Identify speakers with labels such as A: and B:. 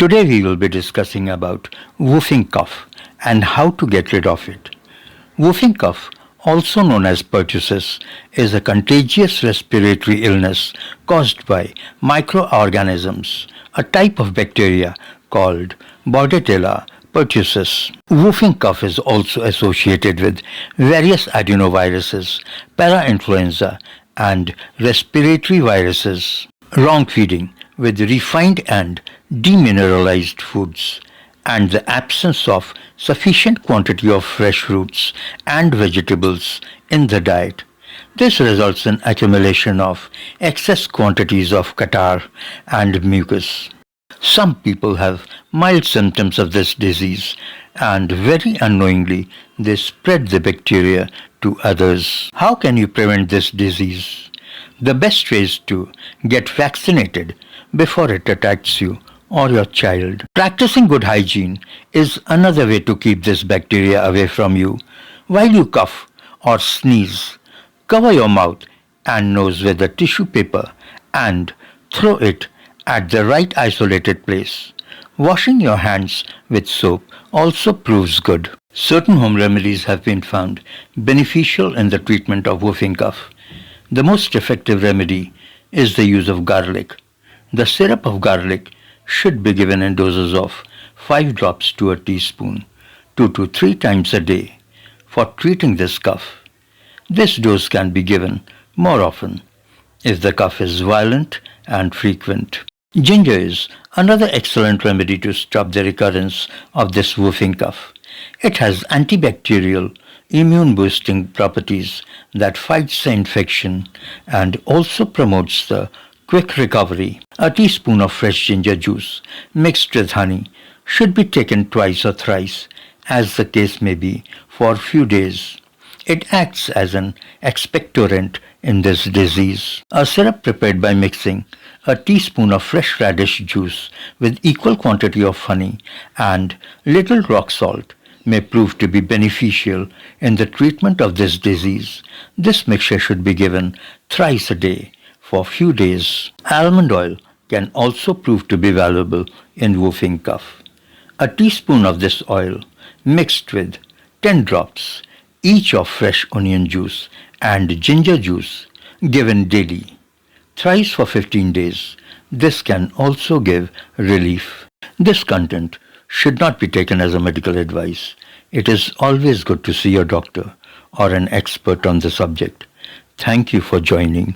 A: Today we will be discussing about whooping cough and how to get rid of it. Whooping cough, also known as pertussis, is a contagious respiratory illness caused by microorganisms, a type of bacteria called Bordetella pertussis. Whooping cough is also associated with various adenoviruses, parainfluenza, and respiratory viruses. Wrong feeding with refined and demineralized foods, and the absence of sufficient quantity of fresh fruits and vegetables in the diet. This results in accumulation of excess quantities of catarrh and mucus. Some people have mild symptoms of this disease and very unknowingly they spread the bacteria to others. How can you prevent this disease? The best way is to get vaccinated before it attacks you or your child. Practicing good hygiene is another way to keep this bacteria away from you. While you cough or sneeze, cover your mouth and nose with a tissue paper and throw it at the right isolated place. Washing your hands with soap also proves good. Certain home remedies have been found beneficial in the treatment of whooping cough. The most effective remedy is the use of garlic. The syrup of garlic should be given in doses of 5 drops to a teaspoon, 2 to 3 times a day for treating this cough. This dose can be given more often if the cough is violent and frequent. Ginger is another excellent remedy to stop the recurrence of this whooping cough. It has antibacterial, immune-boosting properties that fights the infection and also promotes the quick recovery. A teaspoon of fresh ginger juice mixed with honey should be taken twice or thrice, as the case may be, for a few days. It acts as an expectorant in this disease. A syrup prepared by mixing a teaspoon of fresh radish juice with equal quantity of honey and little rock salt may prove to be beneficial in the treatment of this disease. This mixture should be given thrice a day for a few days. Almond oil can also prove to be valuable in whooping cough. A teaspoon of this oil mixed with 10 drops each of fresh onion juice and ginger juice given daily, thrice for 15 days. This can also give relief. This content should not be taken as a medical advice. It is always good to see your doctor or an expert on the subject. Thank you for joining.